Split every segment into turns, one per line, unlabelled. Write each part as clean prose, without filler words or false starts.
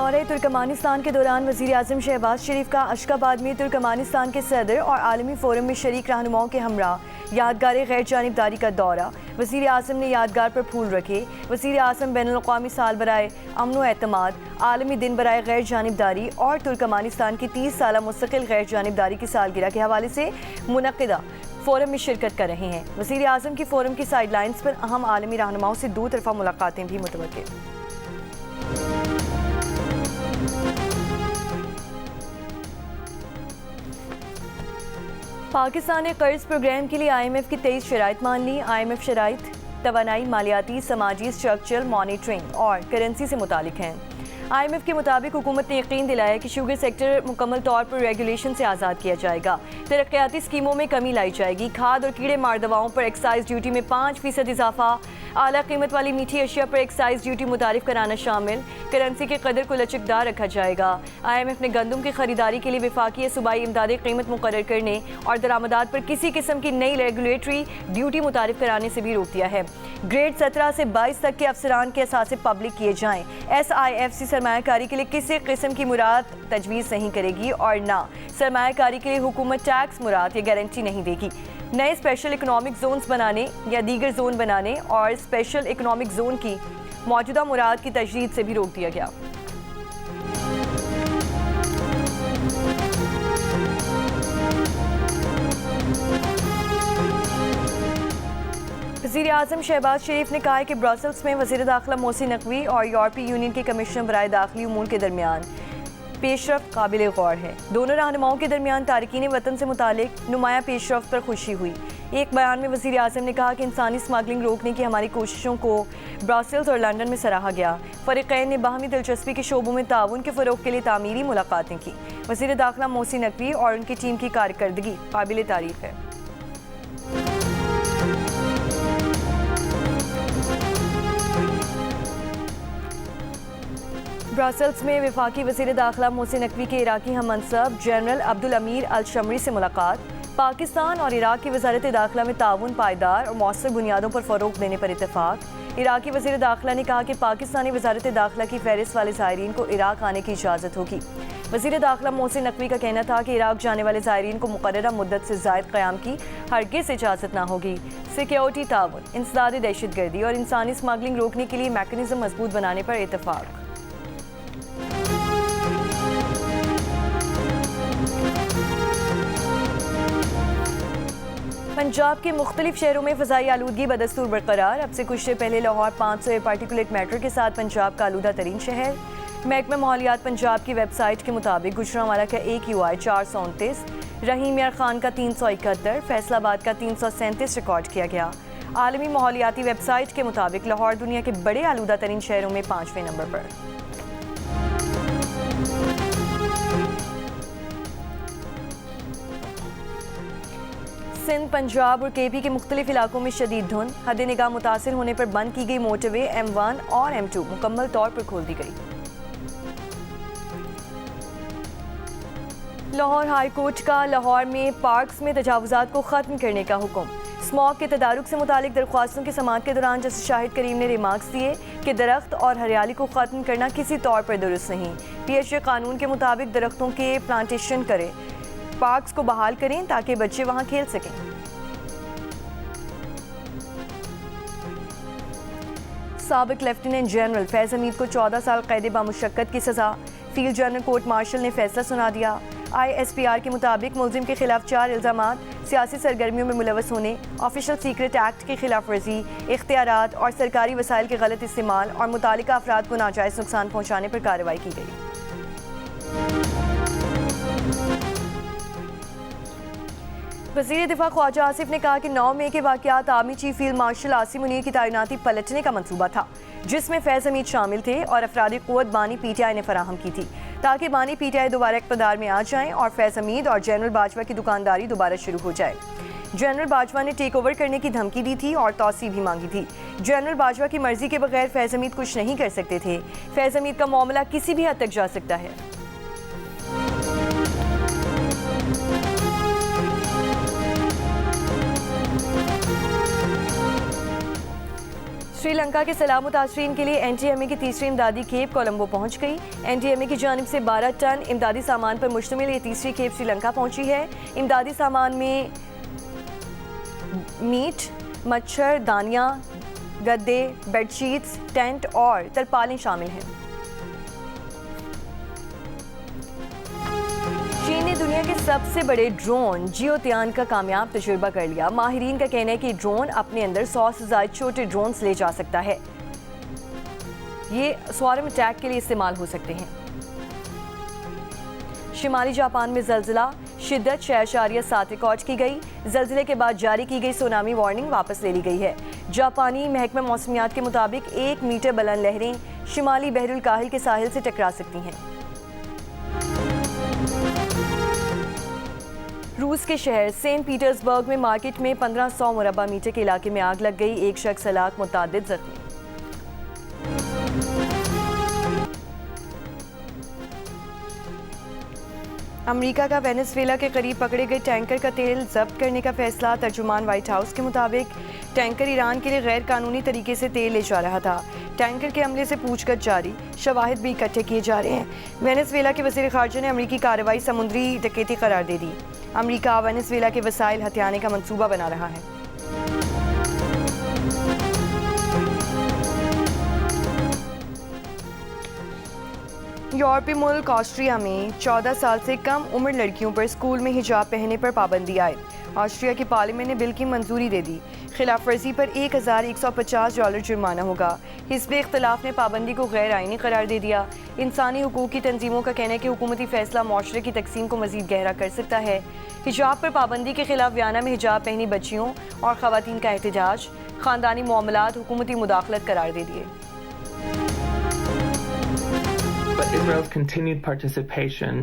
दौरे तुर्कमानिस्तान के दौरान वज़ीर आज़म शहबाज शरीफ का अशकाबाद में तुर्कमानिस्तान के सदर और आलमी फोरम में शरीक रहनुमाओं के हमरा यादगार गैर जानिबदारी का दौरा। वज़ीर आज़म ने यादगार पर फूल रखे। वज़ीर आज़म बैनुल-अक़वामी साल बराए अमन व एतमाद, आलमी दिन बराए गैर जानिबदारी और तुर्कमानिस्तान की 30 साला मुस्तकिल गैर जानिबदारी की सालगिरह के हवाले से मुनक़िदा फोरम में शिरकत कर रहे हैं। वज़ीर आज़म की फोरम की साइडलाइंस पर अहम आलमी रहनुमाओं से दो तरफ़ा मुलाकातें भी मुतवक्किल। पाकिस्तान ने कर्ज प्रोग्राम के लिए IMF की 23 शराइत मान ली। IMF शराइत तवानाई, मालियाती, समाजी, स्ट्रक्चरल, मॉनिटरिंग और करेंसी से मुतालिक हैं। IMF के मुताबिक हुकूमत ने यकीन दिलाया कि शुगर सेक्टर मुकम्मल तौर पर रेगुलेशन से आज़ाद किया जाएगा। तरक्याती स्कीमों में कमी लाई जाएगी। खाद और कीड़े मार दवाओं पर एक्साइज ड्यूटी में 5% इजाफा, आला कीमत वाली मीठी अशिया पर एक्साइज ड्यूटी मुतारिफ कराना शामिल। करेंसी के कदर को लचकदार रखा जाएगा। IMF ने गंदम की खरीदारी के लिए वफाकी या सूबाई इमदादी कीमत मुकर्रर करने और दरामदात पर किसी किस्म की नई रेगुलेटरी ड्यूटी मुतारिफ कराने से भी रोक दिया है। ग्रेड 17 से 22 तक के अफसरान के असासे पब्लिक किए जाएँ। SIFC सरमायाकारी के लिए किसी किस्म की मुराद तजवीज़ नहीं करेगी और ना सरमायाकारी के लिए हुकूमत टैक्स मुराद या गारंटी नहीं देगी। नए स्पेशल इकोनॉमिक जोन्स बनाने या दीगर जोन बनाने और स्पेशल इकोनॉमिक जोन की मौजूदा मुराद की तजदीद से भी रोक दिया गया। वज़ीर आज़म शहबाज शरीफ ने कहा है कि ब्रसल्स में वज़ीर दाखिला मोहसिन नकवी और यूरोपीय यूनियन के कमिश्नर बराए दाखिली उमूर के दरमियान पेशरफ्त काबिल गौर है। दोनों रहनुमाओं के दरमियान तारकीन वतन से मुतालिक नुमाया पेशरफ्त पर खुशी हुई। एक बयान में वज़ीर आज़म ने कहा कि इंसानी स्मगलिंग रोकने की हमारी कोशिशों को ब्रसल्स और लंदन में सराहा गया। फ़रीक़ैन ने बाहमी दिलचस्पी के शोबों में ताउन के फ़रोग़ के लिए तामीरी मुलाकातें की। वज़ीर दाखिला मोहसिन नकवी और उनकी टीम की कारकर्दगी काबिल तारीफ़ है। ब्रसल्स में वफाकी वज़ीर दाखिला मोहसिन नकवी के इराकी हम मनसब जनरल अब्दुल अमीर अल शमरी से मुलाकात। पाकिस्तान और इराक की वज़ारत दाखिला में ताउन पायदार और मौसर बुनियादों पर फ़रोग़ देने पर इत्तेफाक। इराकी वज़ीर दाखिला ने कहा कि पाकिस्तानी वज़ारत दाखिला की फ़हरिस्त वाले ज़ायरीन को इराक आने की इजाज़त होगी। वज़ीर दाखिला मोहसिन नकवी का कहना था कि इराक जाने वाले ज़ायरीन को मुक़र्ररा मुद्दत से ज़ायद क़याम की हरगिज़ इजाज़त ना होगी। सिक्योरिटी ताउन, इंसदाद दहशतगर्दी और इंसानी स्मगलिंग रोकने के लिए मैकेनिज़्म मजबूत बनाने पर इत्तेफाक। पंजाब के मुख्तलिफ शहरों में फ़ज़ाई आलूदगी बदस्तूर बरकरार। अब से कुछ देर पहले लाहौर 500 पार्टिकुलेट मैटर के साथ पंजाब का आलूदा तरीन शहर। महकमा माहौलियात पंजाब की वेबसाइट के मुताबिक गुजरांवाला का AQI 429, रहीम यार खान का 371, फैसलाबाद का 337 रिकॉर्ड किया गया। आलमी माहौलियाती वेबसाइट के मुताबिक लाहौर दुनिया के बड़े आलूदा तरीन शहरों में 5वें नंबर पर। सिंध, पंजाब और KP के मुख्तलिफ इलाकों में शदीद धुंध। हद निगाह मुतासिर होने पर बंद की गई मोटरवे M1 और M2 मुकम्मल तौर पर खोल दी गई। लाहौर हाई कोर्ट का लाहौर में पार्क्स में तजावुज़ात को ख़त्म करने का हुक्म। स्मॉग के तदारुक से मुतालिक दरख्वास्तों की समाअत के दौरान जस्टिस शाहिद करीम ने रिमार्क्स दिए कि दरख्त और हरियाली को ख़त्म करना किसी तौर पर दुरुस्त नहीं। PHA कानून के मुताबिक दरख्तों के प्लांटेशन करें, पार्क्स को बहाल करें ताकि बच्चे वहां खेल सकें। साबिक लेफ्टिनेंट जनरल फैज़ हमीद को 14 साल कैद बामुशक्कत की सज़ा। फील्ड जनरल कोर्ट मार्शल ने फैसला सुना दिया। ISPR के मुताबिक मुलजिम के खिलाफ 4 इल्ज़ामात, सियासी सरगर्मियों में मुलव्वस होने, ऑफिशियल सीक्रेट एक्ट की खिलाफ वर्जी, इख्तियारात और सरकारी वसाइल के गलत इस्तेमाल और मुतालिका अफराद को नाजायज़ नुकसान पहुँचाने पर कार्रवाई की गई। वज़ीर दिफा ख्वाजा आसिफ ने कहा कि 9 मई के वाक़यात army chief field marshal Asim Munir की तैनाती पलटने का मंसूबा था, जिसमें फैज़ हमीद शामिल थे और अफरादी क़ुव्वत बानी PTI ने फराहम की थी ताकि बानी PTI दोबारा इक़्तिदार में आ जाएं और फैज़ हमीद और जनरल बाजवा की दुकानदारी दोबारा शुरू हो जाए। जनरल बाजवा ने टेक ओवर करने की धमकी दी थी और तौसी भी मांगी थी। जनरल बाजवा की मर्जी के बगैर फैज़ हमीद कुछ नहीं कर सकते थे। फैज़ हमीद का मामला किसी भी हद तक जा सकता है। श्रीलंका के सैलाब मुतासरीन के लिए NTMA की तीसरी इमदादी खेप कोलंबो पहुंच गई। NTMA की जानिब से 12 टन इमदादी सामान पर मुश्तमिल ये तीसरी खेप श्रीलंका पहुंची है। इमदादी सामान में मीट, मच्छर दानियाँ, गद्दे, बेडशीट्स, टेंट और तरपालें शामिल हैं। चीन ने दुनिया के सबसे बड़े ड्रोन जियोतियान का कामयाब तजुर्बा कर लिया। माहिरीन का कहना है कि ड्रोन अपने अंदर 100 से ज़्यादा छोटे ड्रोन्स ले जा सकता है। ये स्वारम अटैक के लिए इस्तेमाल हो सकते हैं। शिमाली जापान में जल्जला, शिद्दत 6.7 रिकॉर्ड की गई। जल्जले के बाद जारी की गई सुनामी वार्निंग वापस ले ली गई है। जापानी महकमा मौसमियात के मुताबिक 1 मीटर बुलंद लहरें शिमाली बहरुल काहिल के साहिल से टकरा सकती हैं। रूस के शहर सेंट पीटर्सबर्ग में मार्केट में 1500 मुरबा मीटर के इलाके में आग लग गई। एक शख्स हलाक, मुतादिद जख्मी। अमेरिका का वेनेजुएला के करीब पकड़े गए टैंकर का तेल जब्त करने का फैसला। तर्जुमान व्हाइट हाउस के मुताबिक टैंकर ईरान के लिए गैर कानूनी तरीके से तेल ले जा रहा था। टैंकर के अमले से पूछताछ जारी, शवाहिद भी इकट्ठे किए जा रहे हैं। वेनेजुएला के वज़ीर ख़ारजा ने अमेरिकी कार्रवाई समुद्री डकैती करार दे दी। अमेरिका वेनेजुएला के वसाइल हथियाने का मंसूबा बना रहा है। यूरोपीय मुल्क ऑस्ट्रिया में 14 साल से कम उम्र लड़कियों पर स्कूल में हिजाब पहनने पर पाबंदी आए। ऑस्ट्रिया की पार्लियामेंट ने बिल की मंजूरी दे दी। खिलाफ वर्जी पर $1150 जुर्माना होगा। हिज़्ब इख्तिलाफ ने पाबंदी को गैर आइनी करार दे दिया। इंसानी हुकूक की तंजीमों का कहना है कि हुकूमती फैसला मुआशरे की तकसीम को मज़ीद गहरा कर सकता है। हिजाब पर पाबंदी के खिलाफ वियना में हिजाब पहनी बच्चियों और ख़वातीन का एहतजाज, ख़ानदानी मामलात हुकूमती मुदाखलत करार दे दिए।
Israel's continued participation.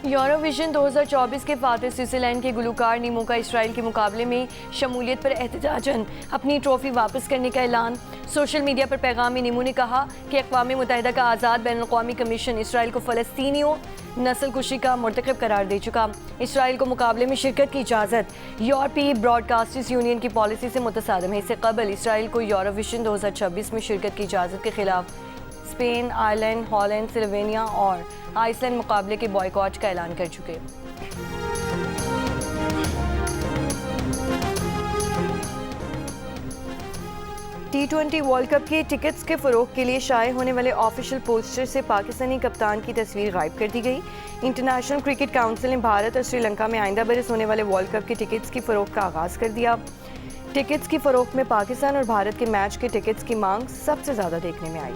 यूरोविजन 2024 के फातिह स्विट्ज़रलैंड के गुलकार नीमो का इसराइल के मुकाबले में शमूलियत पर एहतजाजन अपनी ट्रॉफी वापस करने का ऐलान। सोशल मीडिया पर पैगाम में नीमो ने कहा कि अक़वाम मुत्तहिदा का आज़ाद बैनुल-अक़वामी कमीशन इसराइल को फ़लस्तीनियों नस्ल कुशी का मुर्तकब करार दे चुका। इसराइल को मुकाबले में शिरकत की इजाज़त यूरोपीय ब्रॉडकास्टर्स यूनियन की पॉलिसी से मुतसादिम है। इससे कबल इसराइल को यूरोविजन 2026 में शिरकत की इजाज़त के खिलाफ स्पेन, आयरलैंड, हॉलैंड, स्लोवेनिया और आइसलैंड मुकाबले के बॉयकॉट का ऐलान कर चुके। T20 वर्ल्ड कप के टिकट्स के फ़रोग के लिए शाये होने वाले ऑफिशियल पोस्टर से पाकिस्तानी कप्तान की तस्वीर गायब कर दी गई। इंटरनेशनल क्रिकेट काउंसिल ने भारत और श्रीलंका में आइंदा बरस होने वाले वर्ल्ड कप के टिकट्स की फ़रोग का आगाज़ कर दिया। टिकट्स की फ़रोग में पाकिस्तान और भारत के मैच के टिकट्स की मांग सबसे ज़्यादा देखने में आई।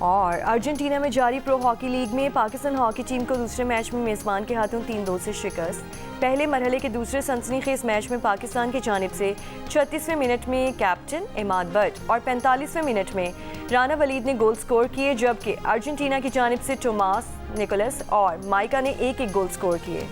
और अर्जेंटीना में जारी प्रो हॉकी लीग में पाकिस्तान हॉकी टीम को दूसरे मैच में मेज़बान के हाथों 3-2 से शिकस्त। पहले मरहले के दूसरे सनसनीखेज़ मैच में पाकिस्तान की जानिब से 36वें मिनट में कैप्टन इमाद बट और 45वें मिनट में राना वलीद ने गोल स्कोर किए, जबकि अर्जेंटीना की जानिब से टोमास निकोलस और माइका ने एक-एक गोल स्कोर किए।